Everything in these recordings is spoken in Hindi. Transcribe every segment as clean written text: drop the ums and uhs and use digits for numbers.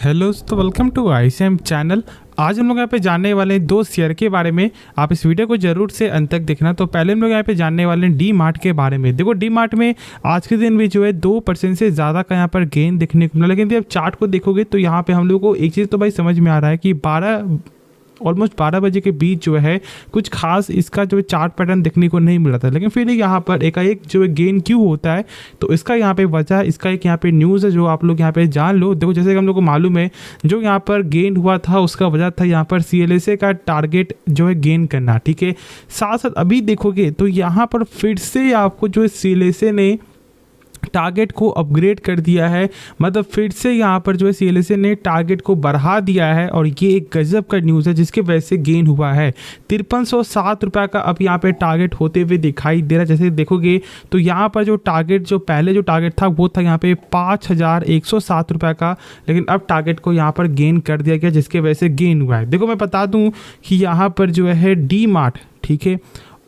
हेलो दोस्तों, वेलकम टू ICM चैनल। आज हम लोग यहाँ पे जानने वाले हैं दो शेयर के बारे में। आप इस वीडियो को जरूर से अंत तक देखना। तो पहले हम लोग यहाँ पे जानने वाले हैं डी मार्ट के बारे में। देखो डी मार्ट में आज के दिन भी जो है 2% से ज़्यादा का यहाँ पर गेन देखने को मिला। लेकिन जब चार्ट को देखोगे तो यहाँ पे हम लोग को एक चीज़ तो भाई समझ में आ रहा है कि ऑलमोस्ट 12 बजे के बीच जो है कुछ खास इसका जो है चार्ट पैटर्न देखने को नहीं मिला था। लेकिन फिर यहाँ पर एकाएक जो है गेन क्यों होता है, तो इसका यहाँ पे वजह, इसका एक यहाँ पे न्यूज़ है जो आप लोग यहाँ पे जान लो। देखो जैसे कि हम लोग को मालूम है जो यहाँ पर गेन हुआ था उसका वजह था यहाँ पर CLSA का टारगेट जो है गेन करना। ठीक है, साथ साथ अभी देखोगे तो यहाँ पर फिर से आपको जो है CLSA ने टारगेट को अपग्रेड कर दिया है। मतलब फिर से यहाँ पर जो है CLSA ने टारगेट को बढ़ा दिया है और ये एक गजब का न्यूज़ है जिसके वजह से गेन हुआ है। 5307 रुपये का अब यहाँ पे टारगेट होते हुए दिखाई दे रहा है। जैसे देखोगे तो यहाँ पर जो टारगेट, जो पहले जो टारगेट था वो था यहाँ पे 5107 रुपये का, लेकिन अब टारगेट को यहाँ पर गेन कर दिया गया जिसके वजह से गेन हुआ है। देखो मैं बता दूँ कि यहाँ पर जो है डी मार्ट, ठीक है,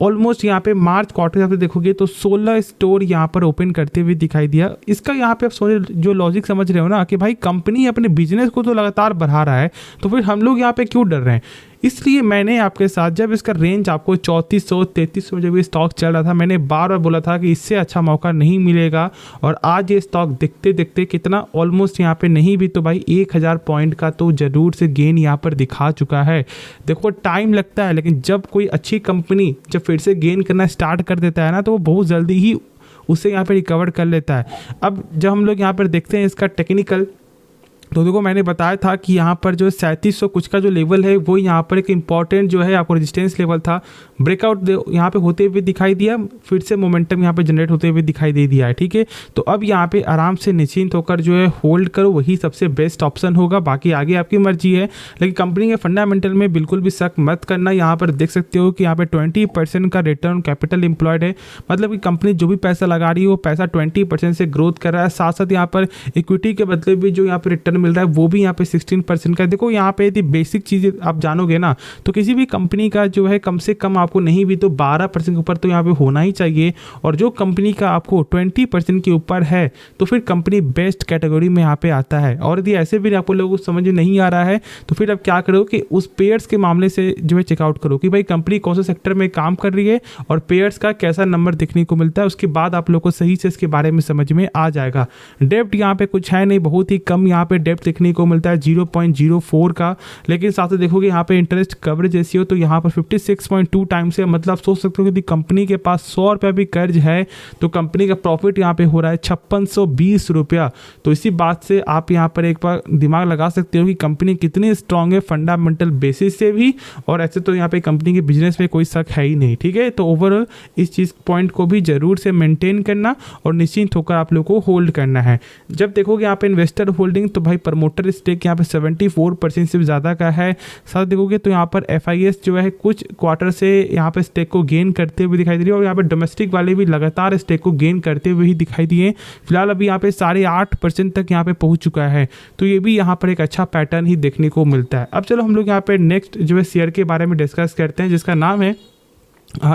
ऑलमोस्ट यहाँ पे मार्च क्वार्टर हिसाब से देखोगे तो 16 स्टोर यहाँ पर ओपन करते हुए दिखाई दिया। इसका यहाँ पे आप सोचे जो लॉजिक समझ रहे हो ना कि भाई कंपनी अपने बिजनेस को तो लगातार बढ़ा रहा है, तो फिर हम लोग यहाँ पे क्यों डर रहे हैं। इसलिए मैंने आपके साथ जब इसका रेंज आपको 3400-3300 जब ये स्टॉक चल रहा था, मैंने बार बार बोला था कि इससे अच्छा मौका नहीं मिलेगा। और आज ये स्टॉक देखते देखते कितना ऑलमोस्ट यहाँ पे नहीं भी तो भाई 1000 पॉइंट का तो ज़रूर से गेन यहाँ पर दिखा चुका है। देखो टाइम लगता है, लेकिन जब कोई अच्छी कंपनी जब फिर से गेन करना स्टार्ट कर देता है ना, तो वो बहुत जल्दी ही उसे यहाँ पर रिकवर कर लेता है। अब जब हम लोग यहाँ पर देखते हैं इसका टेक्निकल, तो देखो मैंने बताया था कि यहाँ पर जो 3700 कुछ का जो लेवल है वो यहाँ पर एक इम्पॉर्टेंट जो है आपको रेजिस्टेंस लेवल था। ब्रेकआउट यहाँ पे होते हुए दिखाई दिया, फिर से मोमेंटम यहाँ पे जनरेट होते हुए दिखाई दे दिया है। ठीक है, तो अब यहाँ पे आराम से निश्चिंत होकर जो है होल्ड करो, वही सबसे बेस्ट ऑप्शन होगा। बाकी आगे आपकी मर्जी है, लेकिन कंपनी के फंडामेंटल में बिल्कुल भी शक मत करना। यहाँ पर देख सकते हो कि यहाँ पे 20% का रिटर्न कैपिटल एम्प्लॉयड है। मतलब कि कंपनी जो भी पैसा लगा रही है वो पैसा 20% से ग्रोथ कर रहा है। साथ साथ यहाँ पर इक्विटी के बदले भी जो यहाँ पर रिटर्न मिल रहा है वो भी यहाँ पे 16% का। देखो यहाँ पे यदि बेसिक चीज़ें आप जानोगे ना, तो किसी भी कंपनी का जो है कम से कम आपको नहीं भी तो 12% के ऊपर तो यहाँ पे होना ही चाहिए। और जो कंपनी का आपको 20% के ऊपर है तो फिर कंपनी बेस्ट कैटेगरी में यहाँ पे आता है। और यदि ऐसे भी आप लोगों को समझ में नहीं आ रहा है तो फिर आप क्या करो कि उस पेयर्स के मामले से जो है चेकआउट करो कि भाई कंपनी कौन से सेक्टर में काम कर रही है और पेयर्स का कैसा नंबर देखने को मिलता है। उसके बाद आप लोग को सही से इसके बारे में समझ में आ जाएगा। डेप्ट यहाँ पे कुछ है नहीं, बहुत ही कम यहाँ पे डेप्ट देखने को मिलता है 0.04 का। लेकिन साथ ही देखोगे यहाँ पे इंटरेस्ट कवरेज रेशियो तो यहाँ पर 56.2 टाइम्स है। मतलब सोच सकते हो कि कंपनी के पास 100 रुपया भी कर्ज है तो कंपनी का प्रॉफिट यहाँ पे हो रहा है 5620 रुपया। तो इसी बात से आप यहाँ पर एक बार दिमाग लगा सकते हो कि कंपनी कितनी स्ट्रांग है फंडामेंटल बेसिस से भी। और ऐसे तो यहाँ पे कंपनी के बिजनेस में कोई शक है ही नहीं। ठीक है, तो ओवरऑल इस चीज़ पॉइंट को भी जरूर से मेंटेन करना और निश्चिंत होकर आप लोग को होल्ड करना है। जब देखोगे यहाँ पे इन्वेस्टर होल्डिंग तो भाई प्रमोटर स्टेक यहाँ पे 74% से भी ज़्यादा का है। साथ देखोगे तो यहाँ पर FIS जो है कुछ क्वार्टर से यहाँ पे स्टेक को गेन करते हुए दिखाई दे रही है और यहाँ पे डोमेस्टिक वाले भी लगातार स्टेक को गेन करते हुए ही दिखाई दिए। फिलहाल अभी यहाँ पे 8.5% तक यहाँ पे पहुँच चुका है। तो ये भी यहाँ पर एक अच्छा पैटर्न ही देखने को मिलता है। अब चलो हम लोग यहाँ पे नेक्स्ट जो है शेयर के बारे में डिस्कस करते हैं जिसका नाम है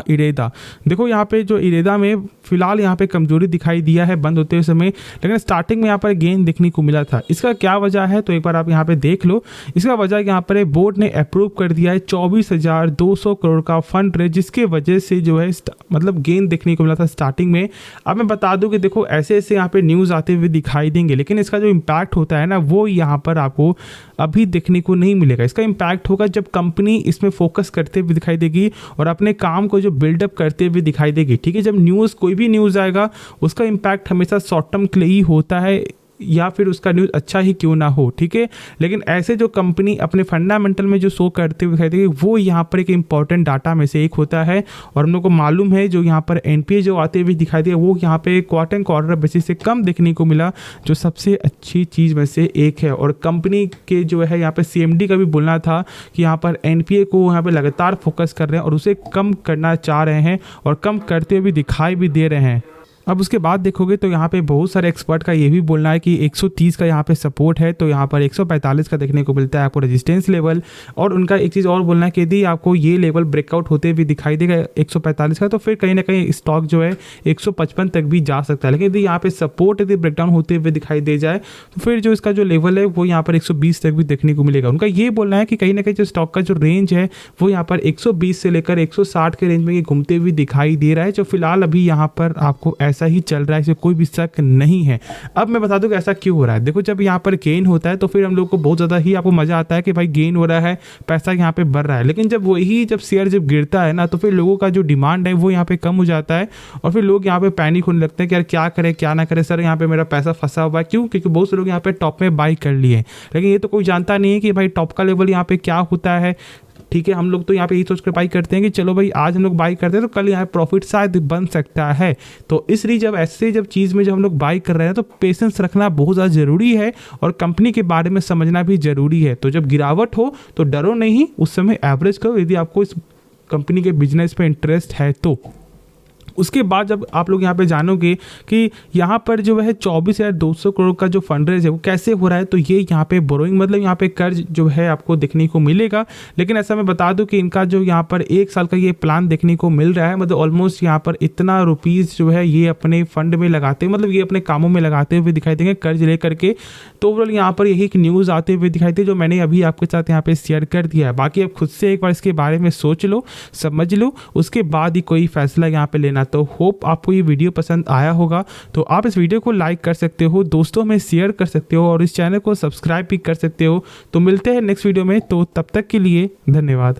इरेदा। देखो यहाँ पे जो इरेदा में फिलहाल यहाँ पे कमजोरी दिखाई दिया है बंद होते हुए समय, लेकिन स्टार्टिंग में यहाँ पर गेन देखने को मिला था। इसका क्या वजह है तो एक बार आप यहाँ पे देख लो। इसका वजह यहाँ पर बोर्ड ने अप्रूव कर दिया है 24,200 करोड़ का फंड रेज, जिसके वजह से जो है मतलब गेन देखने को मिला था स्टार्टिंग में। अब मैं बता दूँ कि देखो ऐसे ऐसे यहाँ पे न्यूज़ आते हुए दिखाई देंगे, लेकिन इसका जो इम्पैक्ट होता है ना वो यहाँ पर आपको अभी देखने को नहीं मिलेगा। इसका इम्पैक्ट होगा जब कंपनी इसमें फोकस करते हुए दिखाई देगी और अपने काम को जो बिल्डअप करते हुए दिखाई देगी। ठीक है, जब न्यूज़ कोई भी न्यूज़ आएगा उसका इम्पैक्ट हमेशा शॉर्ट टर्म के लिए ही होता है, या फिर उसका न्यूज़ अच्छा ही क्यों ना हो। ठीक है, लेकिन ऐसे जो कंपनी अपने फंडामेंटल में जो शो करते हुए दिखाई देगी वो यहाँ पर एक इंपॉर्टेंट डाटा में से एक होता है। और हम लोग को मालूम है जो यहाँ पर NPA जो आते हुए दिखाई दिया वो यहाँ पे क्वार्टर बेसिस से कम देखने को मिला, जो सबसे अच्छी चीज़ में से एक है। और कंपनी के जो है यहाँ पे CMD का भी बोलना था कि यहाँ पर NPA को यहाँ पे लगातार फोकस कर रहे हैं और उसे कम करना चाह रहे हैं और कम करते हुए भी दिखाई भी दे रहे हैं। अब उसके बाद देखोगे तो यहाँ पे बहुत सारे एक्सपर्ट का ये भी बोलना है कि 130 का यहाँ पे सपोर्ट है, तो यहाँ पर 145 का देखने को मिलता है आपको रेजिस्टेंस लेवल। और उनका एक चीज़ और बोलना है कि यदि आपको ये लेवल ब्रेकआउट होते हुए दिखाई देगा 145 का, तो फिर कहीं ना कहीं स्टॉक जो है 155 तक भी जा सकता है। लेकिन यदि यहाँ पे सपोर्ट यदि ब्रेकडाउन होते हुए दिखाई दे जाए तो फिर जो इसका जो लेवल है वो यहाँ पर 120 तक भी देखने को मिलेगा। उनका ये बोलना है कि कहीं ना कहीं जो स्टॉक का जो रेंज है वो यहाँ पर 120 से लेकर 160 के रेंज में ये घूमते हुए दिखाई दे रहा है, जो फिलहाल अभी यहाँ पर आपको ऐसा ही चल रहा है, इसमें कोई भी शक नहीं है। अब मैं बता दूं कि ऐसा क्यों हो रहा है। देखो, जब यहाँ पर गेन होता है तो फिर हम लोग को बहुत ज़्यादा ही आपको मजा आता है कि भाई गेन हो रहा है, पैसा यहाँ पे बढ़ रहा है। लेकिन जब शेयर जब गिरता है ना, तो फिर लोगों का जो डिमांड है वो यहाँ पे कम हो जाता है और फिर लोग यहाँ पे पैनिक होने लगते हैं कि यार क्या करें क्या ना करें, सर यहाँ पे मेरा पैसा फंसा हुआ है। क्यों? क्योंकि बहुत से लोग यहाँ पे टॉप में बाई कर लिए, लेकिन ये तो कोई जानता नहीं है कि भाई टॉप का लेवल यहाँ पे क्या होता है। ठीक है, हम लोग तो यहाँ पे यही सोच कर बाई करते हैं कि चलो भाई आज हम लोग बाई करते हैं तो कल यहाँ प्रॉफिट शायद बन सकता है। तो इसलिए जब चीज़ में जब हम लोग बाई कर रहे हैं तो पेशेंस रखना बहुत ज़्यादा ज़रूरी है और कंपनी के बारे में समझना भी ज़रूरी है। तो जब गिरावट हो तो डरो नहीं, उस समय एवरेज करो यदि आपको इस कंपनी के बिजनेस पे इंटरेस्ट है तो। उसके बाद जब आप लोग यहाँ पे जानोगे कि यहाँ पर जो है 24,200 करोड़ का जो फंड रेज है वो कैसे हो रहा है, तो ये यहाँ पे बोरोइंग मतलब यहाँ पे कर्ज जो है आपको देखने को मिलेगा। लेकिन ऐसा मैं बता दूं कि इनका जो यहाँ पर 1 साल का ये प्लान देखने को मिल रहा है, मतलब ऑलमोस्ट यहाँ पर इतना रुपीज़ जो है ये अपने फंड में लगाते, मतलब ये अपने कामों में लगाते हुए दिखाई देंगे कर्ज ले करके। तो ओवरऑल यहाँ पर यही एक न्यूज़ आते हुए दिखाई दे जो मैंने अभी आपके साथ यहाँ पे शेयर कर दिया है। बाकी आप खुद से एक बार इसके बारे में सोच लो, समझ लो, उसके बाद ही कोई फैसला यहाँ पे लेना। तो होप आपको ये वीडियो पसंद आया होगा, तो आप इस वीडियो को लाइक कर सकते हो, दोस्तों में शेयर कर सकते हो और इस चैनल को सब्सक्राइब भी कर सकते हो। तो मिलते हैं नेक्स्ट वीडियो में, तो तब तक के लिए धन्यवाद।